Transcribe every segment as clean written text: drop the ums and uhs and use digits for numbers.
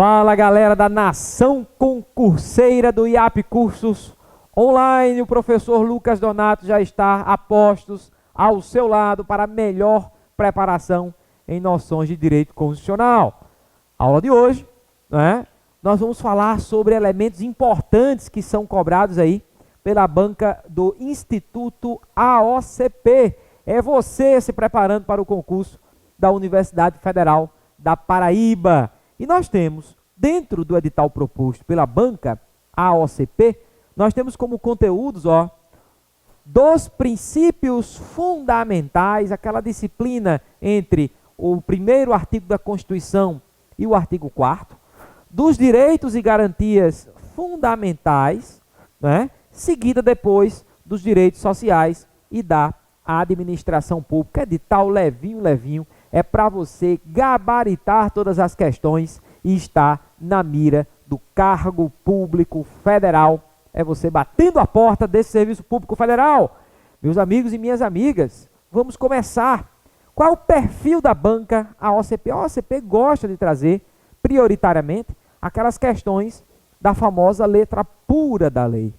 Fala, galera da nação concurseira do IAP Cursos Online. O professor Lucas Donato já está a postos ao seu lado para melhor preparação em noções de direito constitucional. Aula de hoje, né? Nós vamos falar sobre elementos importantes que são cobrados aí pela banca do Instituto AOCP. É você se preparando para o concurso da Universidade Federal da Paraíba. E nós temos, dentro do edital proposto pela banca AOCP, nós temos como conteúdos, dos princípios fundamentais, aquela disciplina entre o primeiro artigo da Constituição e o artigo 4º, dos direitos e garantias fundamentais, né, seguida depois dos direitos sociais e da administração pública. Edital levinho, é para você gabaritar todas as questões e estar na mira do cargo público federal. É você batendo a porta desse serviço público federal. Meus amigos e minhas amigas, vamos começar. Qual é o perfil da banca AOCP? A AOCP gosta de trazer, prioritariamente, aquelas questões da famosa letra pura da lei,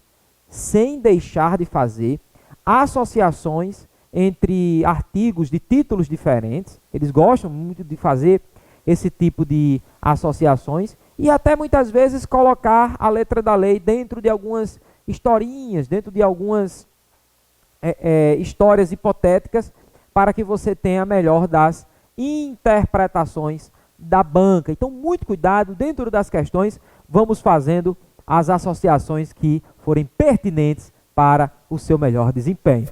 sem deixar de fazer associações entre artigos de títulos diferentes. Eles gostam muito de fazer esse tipo de associações e até muitas vezes colocar a letra da lei dentro de algumas historinhas, dentro de algumas histórias hipotéticas, para que você tenha a melhor das interpretações da banca. Então, muito cuidado, dentro das questões, vamos fazendo as associações que forem pertinentes para o seu melhor desempenho.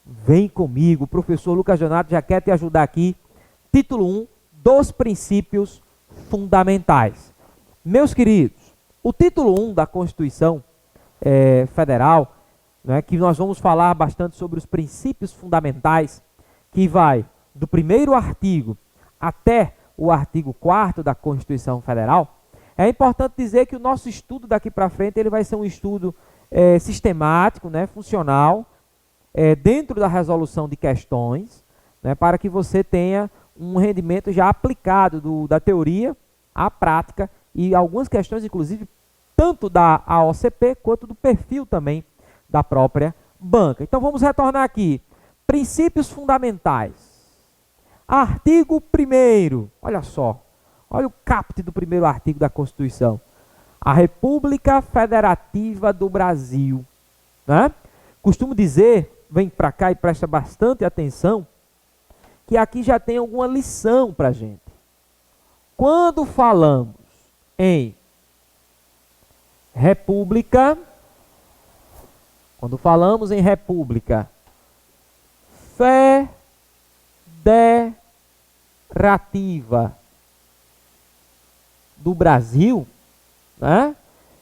Vem comigo, o professor Lucas Donato já quer te ajudar aqui. Título 1, dos princípios fundamentais. Meus queridos, o título 1 da Constituição Federal, né, que nós vamos falar bastante sobre os princípios fundamentais, que vai do primeiro artigo até o artigo 4º da Constituição Federal. É importante dizer que o nosso estudo daqui para frente ele vai ser um estudo sistemático, né, funcional, dentro da resolução de questões, né, para que você tenha um rendimento já aplicado da teoria à prática e algumas questões, inclusive, tanto da AOCP quanto do perfil também da própria banca. Então, vamos retornar aqui. Princípios fundamentais. Artigo 1º. Olha só. Olha o caput do primeiro artigo da Constituição. A República Federativa do Brasil. Né? Costumo dizer, vem para cá e presta bastante atenção, que aqui já tem alguma lição para a gente. Quando falamos em república, federativa do Brasil, né,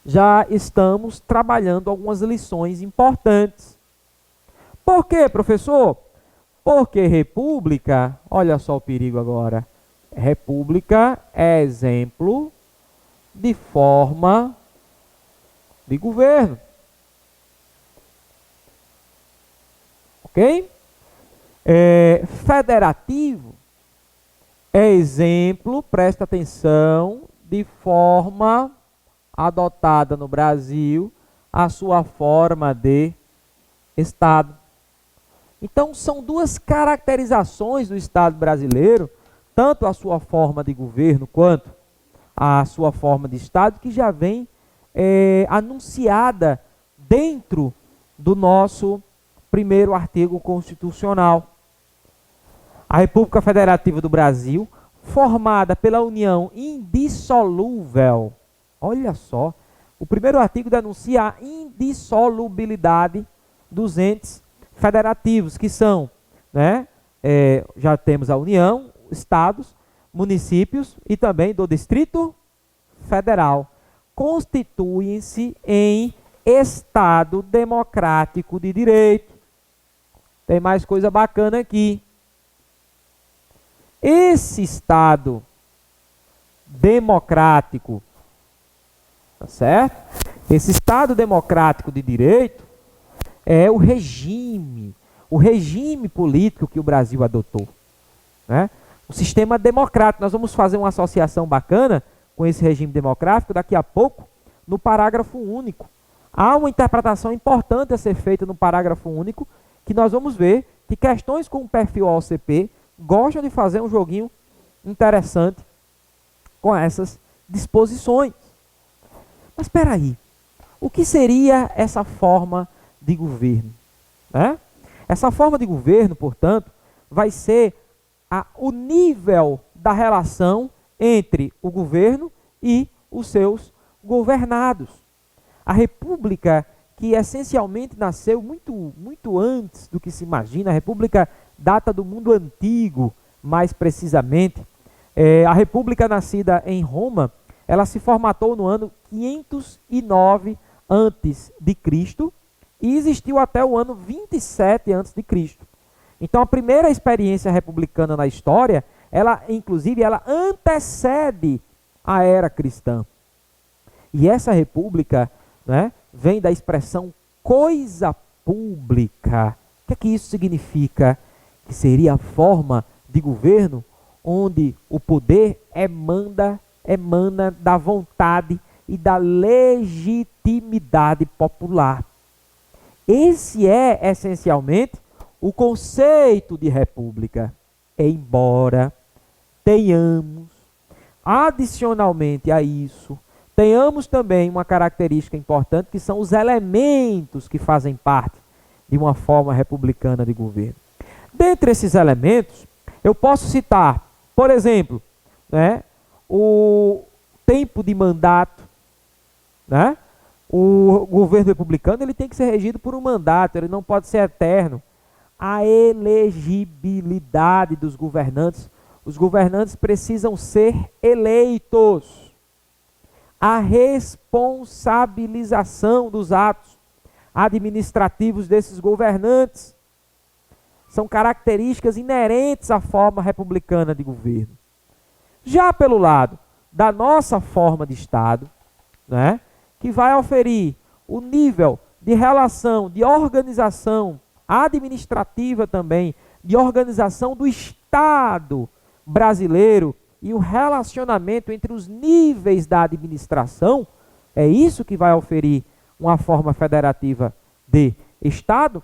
já estamos trabalhando algumas lições importantes. Por quê, professor? Porque república, olha só o perigo agora, república é exemplo de forma de governo. Ok? Federativo é exemplo, presta atenção, de forma adotada no Brasil, a sua forma de Estado. Então, são duas caracterizações do Estado brasileiro, tanto a sua forma de governo quanto a sua forma de Estado, que já vem anunciada dentro do nosso primeiro artigo constitucional. A República Federativa do Brasil, formada pela união indissolúvel. Olha só, o primeiro artigo denuncia a indissolubilidade dos entes federativos, que são, né, já temos a União, estados, municípios e também do Distrito Federal. Constituem-se em Estado democrático de direito. Tem mais coisa bacana aqui. Esse Estado democrático, tá certo? Esse Estado democrático de direito é o regime político que o Brasil adotou, né? O sistema democrático. Nós vamos fazer uma associação bacana com esse regime democrático daqui a pouco no parágrafo único. Há uma interpretação importante a ser feita no parágrafo único, que nós vamos ver que questões com o perfil OCP gostam de fazer um joguinho interessante com essas disposições. Mas espera aí, o que seria essa forma de governo? Né? Essa forma de governo, portanto, vai ser o nível da relação entre o governo e os seus governados. A república, que essencialmente nasceu muito antes do que se imagina, a república data do mundo antigo, mais precisamente. A república nascida em Roma, ela se formatou no ano 509 a.C. e existiu até o ano 27 a.C. Então a primeira experiência republicana na história, inclusive ela antecede a era cristã. E essa república, né, vem da expressão coisa pública. O que é que isso significa? Que seria a forma de governo onde o poder emana da vontade e da legitimidade popular. Esse é, essencialmente, o conceito de república. Embora tenhamos, adicionalmente a isso, tenhamos também uma característica importante, que são os elementos que fazem parte de uma forma republicana de governo. Dentre esses elementos, eu posso citar, por exemplo, né, o tempo de mandato. Né? O governo republicano ele tem que ser regido por um mandato, ele não pode ser eterno. A elegibilidade dos governantes. Os governantes precisam ser eleitos. A responsabilização dos atos administrativos desses governantes são características inerentes à forma republicana de governo. Já pelo lado da nossa forma de Estado, né, que vai oferir o nível de relação, de organização administrativa também, de organização do Estado brasileiro e o relacionamento entre os níveis da administração, é isso que vai oferir uma forma federativa de Estado,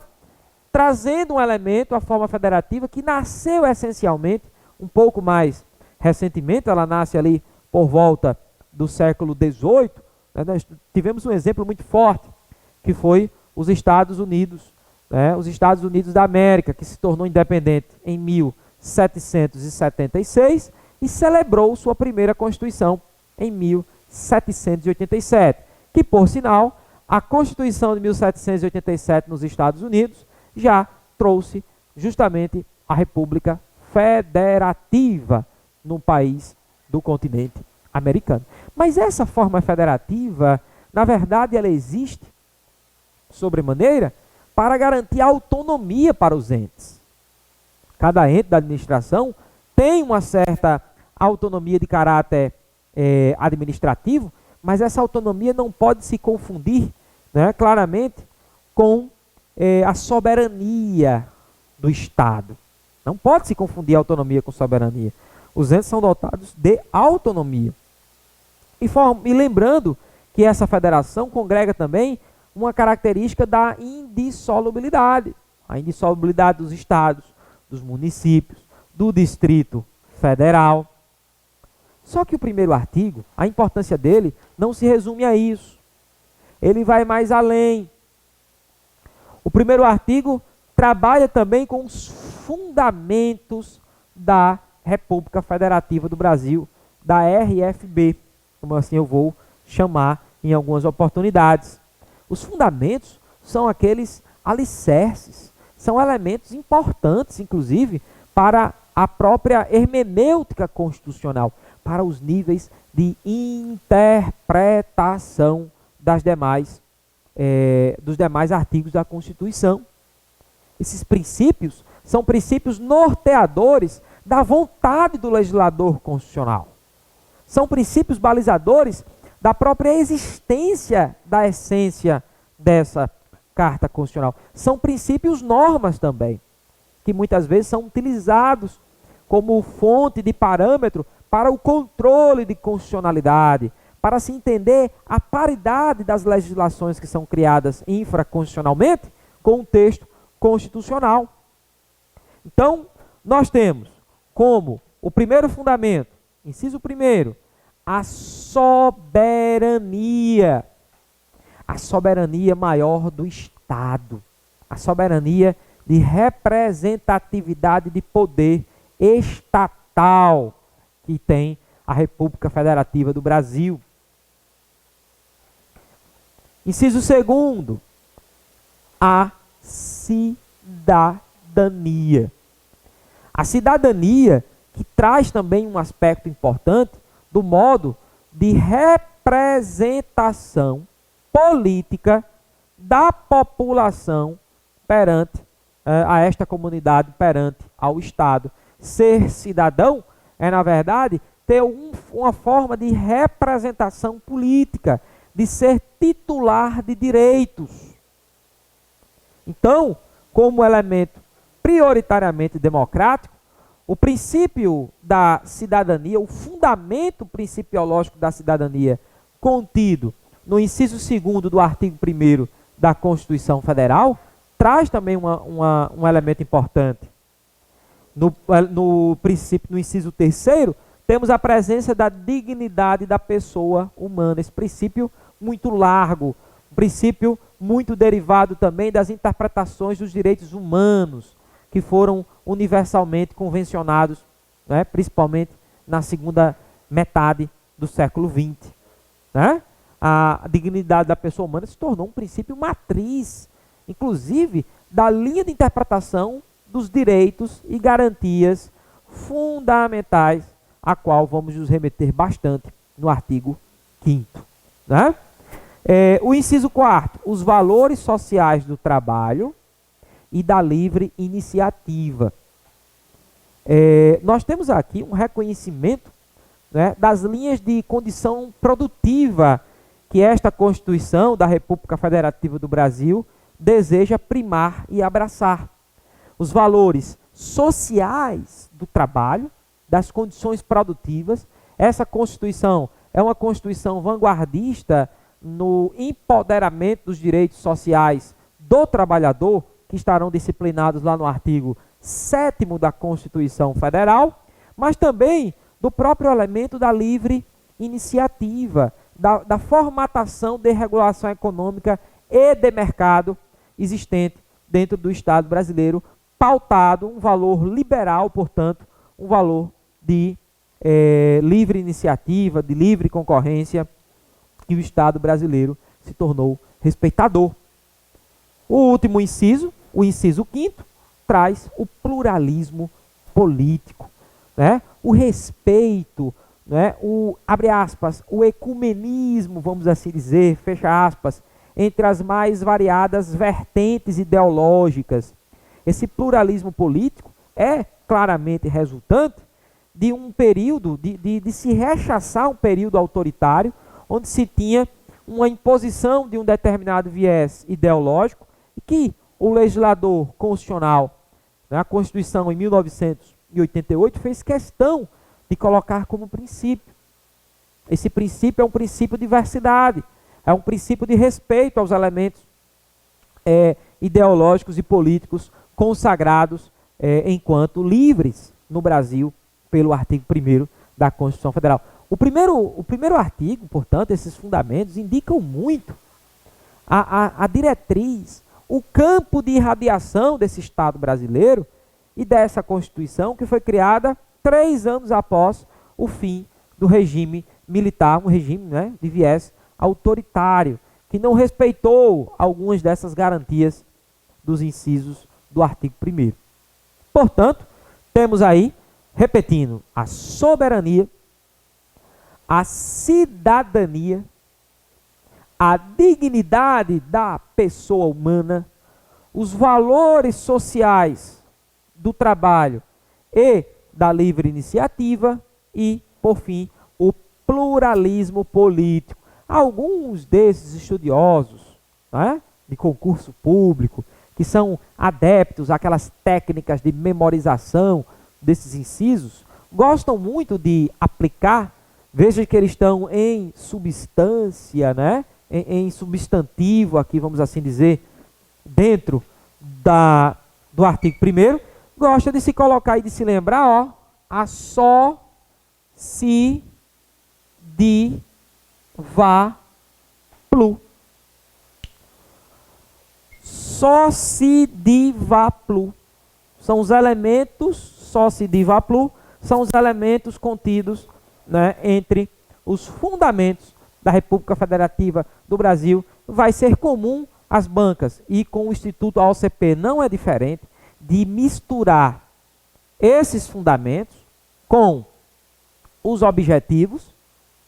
trazendo um elemento, a forma federativa, que nasceu essencialmente, um pouco mais recentemente, ela nasce ali por volta do século XVIII, né, nós tivemos um exemplo muito forte, que foi os Estados Unidos, né, os Estados Unidos da América, que se tornou independente em 1776 e celebrou sua primeira Constituição em 1787, que, por sinal, a Constituição de 1787 nos Estados Unidos já trouxe justamente a República Federativa no país do continente americano. Mas essa forma federativa, na verdade, ela existe, sobremaneira, para garantir autonomia para os entes. Cada ente da administração tem uma certa autonomia de caráter administrativo, mas essa autonomia não pode se confundir, né, claramente com a soberania do Estado. Não pode se confundir autonomia com soberania. Os entes são dotados de autonomia. E lembrando que essa federação congrega também uma característica da indissolubilidade. A indissolubilidade dos estados, dos municípios, do Distrito Federal. Só que o primeiro artigo, a importância dele não se resume a isso. Ele vai mais além. O primeiro artigo trabalha também com os fundamentos da República Federativa do Brasil, da RFB, como assim eu vou chamar em algumas oportunidades. Os fundamentos são aqueles alicerces, são elementos importantes, inclusive, para a própria hermenêutica constitucional, para os níveis de interpretação dos demais artigos da Constituição. Esses princípios são princípios norteadores da vontade do legislador constitucional. São princípios balizadores da própria existência da essência dessa Carta Constitucional. São princípios normas também, que muitas vezes são utilizados como fonte de parâmetro para o controle de constitucionalidade, para se entender a paridade das legislações que são criadas infraconstitucionalmente com o texto constitucional. Então, nós temos como o primeiro fundamento, inciso primeiro, a soberania. A soberania maior do Estado. A soberania de representatividade de poder estatal que tem a República Federativa do Brasil. Inciso segundo, a cidadania. A cidadania que traz também um aspecto importante do modo de representação política da população perante a esta comunidade, perante ao Estado. Ser cidadão é, na verdade, ter uma forma de representação política, de ser titular de direitos. Então, como elemento prioritariamente democrático, o princípio da cidadania, o fundamento principiológico da cidadania contido no inciso 2º do artigo 1º da Constituição Federal, traz também um elemento importante. No princípio, no inciso 3º, temos a presença da dignidade da pessoa humana. Esse princípio muito largo, um princípio muito derivado também das interpretações dos direitos humanos, que foram universalmente convencionados, né, principalmente na segunda metade do século XX. Né? A dignidade da pessoa humana se tornou um princípio matriz, inclusive, da linha de interpretação dos direitos e garantias fundamentais, a qual vamos nos remeter bastante no artigo 5º. Né? O inciso 4º, os valores sociais do trabalho e da livre iniciativa. Nós temos aqui um reconhecimento, né, das linhas de condição produtiva que esta Constituição da República Federativa do Brasil deseja primar e abraçar. Os valores sociais do trabalho, das condições produtivas. Essa Constituição é uma Constituição vanguardista no empoderamento dos direitos sociais do trabalhador, que estarão disciplinados lá no artigo 7º da Constituição Federal, mas também do próprio elemento da livre iniciativa, da formatação de regulação econômica e de mercado existente dentro do Estado brasileiro, pautado um valor liberal, portanto, um valor de livre iniciativa, de livre concorrência, que o Estado brasileiro se tornou respeitador. O último inciso, o inciso 5º, traz o pluralismo político, né? O respeito, né? Abre aspas, o ecumenismo, vamos assim dizer, fecha aspas, entre as mais variadas vertentes ideológicas. Esse pluralismo político é claramente resultante de um período, de se rechaçar um período autoritário, onde se tinha uma imposição de um determinado viés ideológico, e que o legislador constitucional, né, a Constituição em 1988, fez questão de colocar como princípio. Esse princípio é um princípio de diversidade, é um princípio de respeito aos elementos ideológicos e políticos consagrados enquanto livres no Brasil pelo artigo 1º da Constituição Federal. O primeiro artigo, portanto, esses fundamentos indicam muito a diretriz, o campo de irradiação desse Estado brasileiro e dessa Constituição, que foi criada 3 anos após o fim do regime militar, um regime, né, de viés autoritário, que não respeitou algumas dessas garantias dos incisos do artigo 1º. Portanto, temos aí, repetindo, a soberania, a cidadania, a dignidade da pessoa humana, os valores sociais do trabalho e da livre iniciativa e, por fim, o pluralismo político. Alguns desses estudiosos, né, de concurso público, que são adeptos àquelas técnicas de memorização desses incisos, gostam muito de aplicar, veja que eles estão em substância, né? Em substantivo, aqui vamos assim dizer, dentro do artigo 1º, gosta de se colocar e de se lembrar, ó, a só, se, de, vá, plu. Só, se, de, vá, plu. São os elementos, só, se, de, vá, plu, são os elementos contidos, né, entre os fundamentos da República Federativa do Brasil. Vai ser comum às bancas, e com o Instituto AOCP não é diferente, de misturar esses fundamentos com os objetivos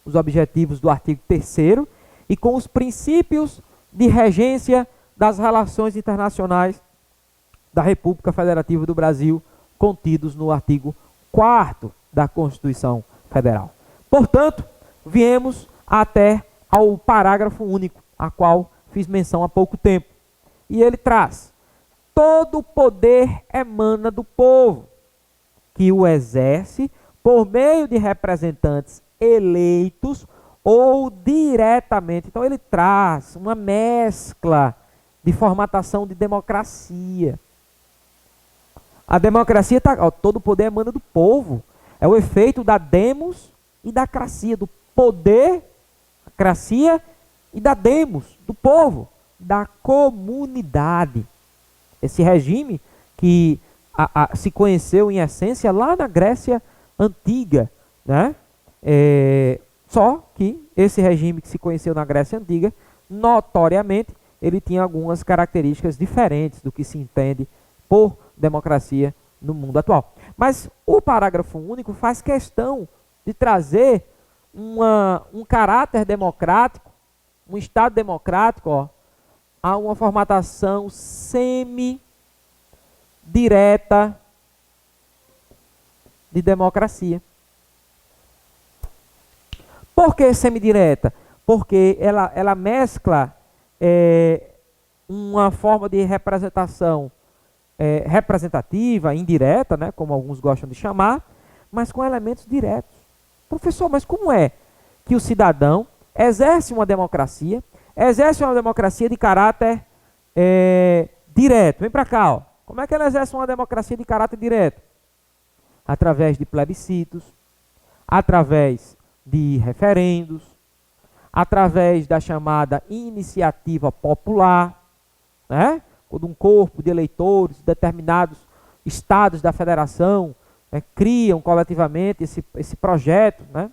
do artigo 3º, e com os princípios de regência das relações internacionais da República Federativa do Brasil, contidos no artigo 4º da Constituição Federal. Portanto, viemos até ao parágrafo único, a qual fiz menção há pouco tempo. E ele traz: todo poder emana do povo, que o exerce por meio de representantes eleitos ou diretamente. Então ele traz uma mescla de formatação de democracia. A democracia está, todo poder emana do povo. É o efeito da demos e da cracia, do poder, a cracia, e da demos, do povo, da comunidade. Esse regime que se conheceu em essência lá na Grécia Antiga, né? Só que esse regime que se conheceu na Grécia Antiga, notoriamente, ele tinha algumas características diferentes do que se entende por democracia no mundo atual. Mas o parágrafo único faz questão de trazer um caráter democrático, um Estado democrático, ó, a uma formatação semi-direta de democracia. Por que semidireta? Porque ela mescla uma forma de representação representativa, indireta, né, como alguns gostam de chamar, mas com elementos diretos. Professor, mas como é que o cidadão exerce uma democracia de caráter direto? Vem para cá, ó. Como é que ele exerce uma democracia de caráter direto? Através de plebiscitos, através de referendos, através da chamada iniciativa popular, né? Quando um corpo de eleitores, determinados estados da federação, criam coletivamente esse projeto, né?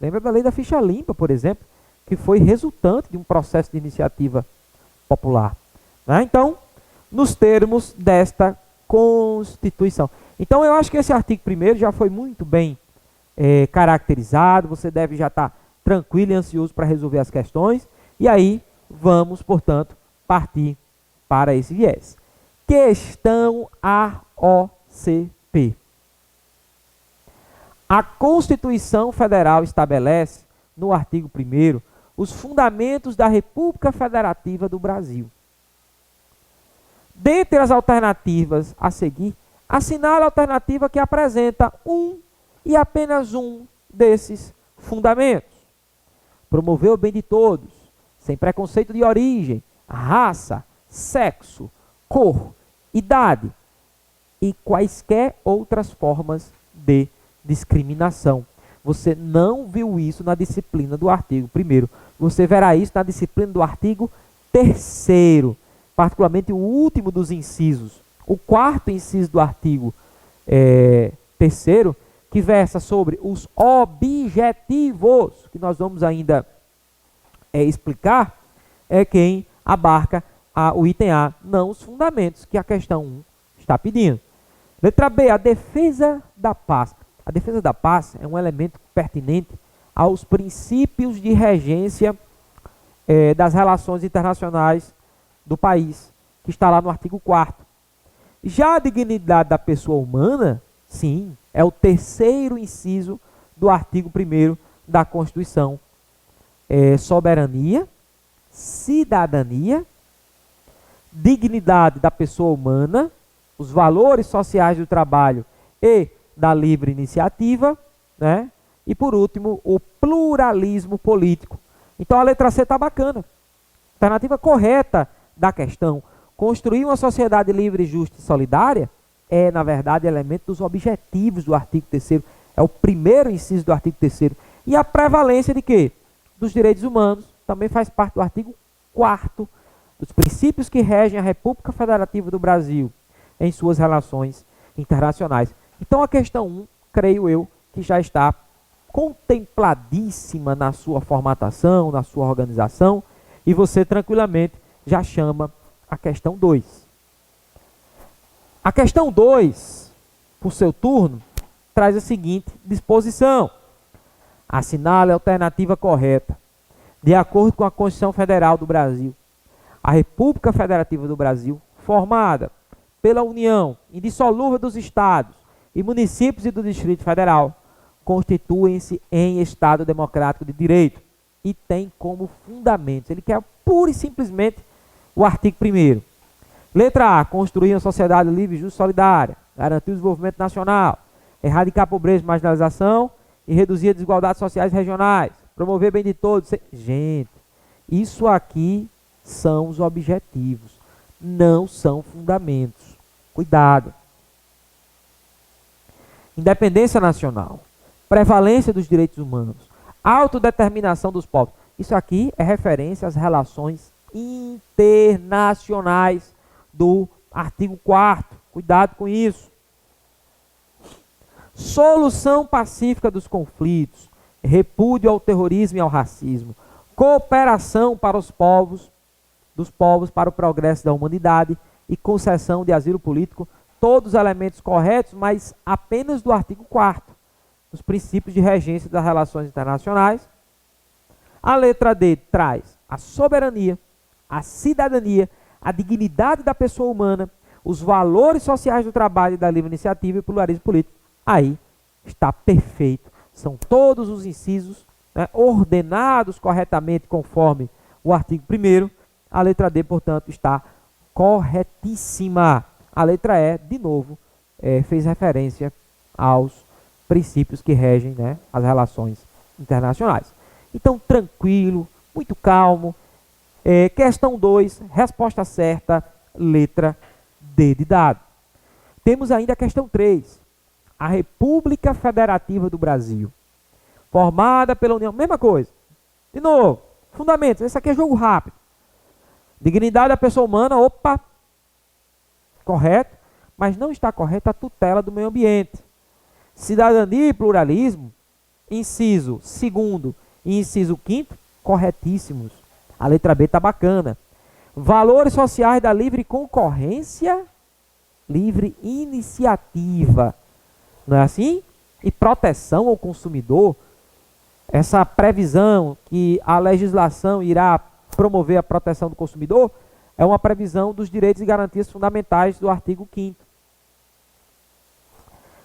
Lembra da lei da ficha limpa, por exemplo, que foi resultante de um processo de iniciativa popular, né? Então, nos termos desta Constituição. Então, eu acho que esse artigo 1º já foi muito bem caracterizado. Você deve já estar tranquilo e ansioso para resolver as questões. E aí, vamos, portanto, partir para esse viés. Questão AOCP. A Constituição Federal estabelece, no artigo 1º, os fundamentos da República Federativa do Brasil. Dentre as alternativas a seguir, assinala a alternativa que apresenta um e apenas um desses fundamentos. Promover o bem de todos, sem preconceito de origem, raça, sexo, cor, idade e quaisquer outras formas de discriminação. Você não viu isso na disciplina do artigo 1º. Você verá isso na disciplina do artigo 3º, particularmente o último dos incisos, o 4º inciso do artigo 3º, que versa sobre os objetivos, que nós vamos ainda explicar, é quem abarca o item A, não os fundamentos, que a questão 1 está pedindo. Letra B, a defesa da paz. A defesa da paz é um elemento pertinente aos princípios de regência das relações internacionais do país, que está lá no artigo 4º. Já a dignidade da pessoa humana, sim, é o 3º inciso do artigo 1º da Constituição. Soberania, cidadania, dignidade da pessoa humana, os valores sociais do trabalho e da livre iniciativa, né? E por último, o pluralismo político. Então a letra C está bacana. Alternativa correta da questão. Construir uma sociedade livre, justa e solidária é, na verdade, elemento dos objetivos do artigo 3º. É o primeiro inciso do artigo 3º. E a prevalência de quê? Dos direitos humanos também faz parte do artigo 4º, dos princípios que regem a República Federativa do Brasil em suas relações internacionais. Então a questão 1, creio eu, que já está contempladíssima na sua formatação, na sua organização, e você tranquilamente já chama a questão 2. A questão 2, por seu turno, traz a seguinte disposição: assinale a alternativa correta. De acordo com a Constituição Federal do Brasil, a República Federativa do Brasil, formada pela união indissolúvel dos estados e municípios e do Distrito Federal, constituem-se em Estado democrático de direito e tem como fundamentos, ele quer pura e simplesmente o artigo 1º. Letra A, construir uma sociedade livre, justa e solidária, garantir o desenvolvimento nacional, erradicar a pobreza e marginalização e reduzir as desigualdades sociais e regionais, promover bem de todos. Gente, isso aqui são os objetivos, não são fundamentos. Cuidado. Independência nacional, prevalência dos direitos humanos, autodeterminação dos povos. Isso aqui é referência às relações internacionais do artigo 4º. Cuidado com isso. Solução pacífica dos conflitos, repúdio ao terrorismo e ao racismo, cooperação para os povos, dos povos para o progresso da humanidade e concessão de asilo político, todos elementos corretos, mas apenas do artigo 4º, dos princípios de regência das relações internacionais. A letra D traz a soberania, a cidadania, a dignidade da pessoa humana, os valores sociais do trabalho e da livre iniciativa e o pluralismo político. Aí está perfeito. São todos os incisos, né, ordenados corretamente conforme o artigo 1º. A letra D, portanto, está corretíssima. A letra E, de novo, fez referência aos princípios que regem, né, as relações internacionais. Então, tranquilo, muito calmo. Questão 2, resposta certa, letra D de dado. Temos ainda a questão 3. A República Federativa do Brasil, formada pela União, mesma coisa. De novo, fundamentos, esse aqui é jogo rápido. Dignidade da pessoa humana, opa, correto, mas não está correta a tutela do meio ambiente. Cidadania e pluralismo, inciso 2º e inciso 5º, corretíssimos. A letra B está bacana. Valores sociais da livre concorrência, livre iniciativa. Não é assim? E proteção ao consumidor, essa previsão que a legislação irá promover a proteção do consumidor, é uma previsão dos direitos e garantias fundamentais do artigo 5º.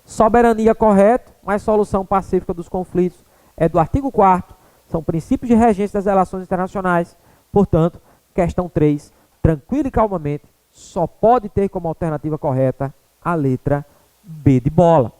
Soberania correto, mas solução pacífica dos conflitos é do artigo 4º, são princípios de regência das relações internacionais. Portanto, questão 3, tranquilo e calmamente, só pode ter como alternativa correta a letra B de bola.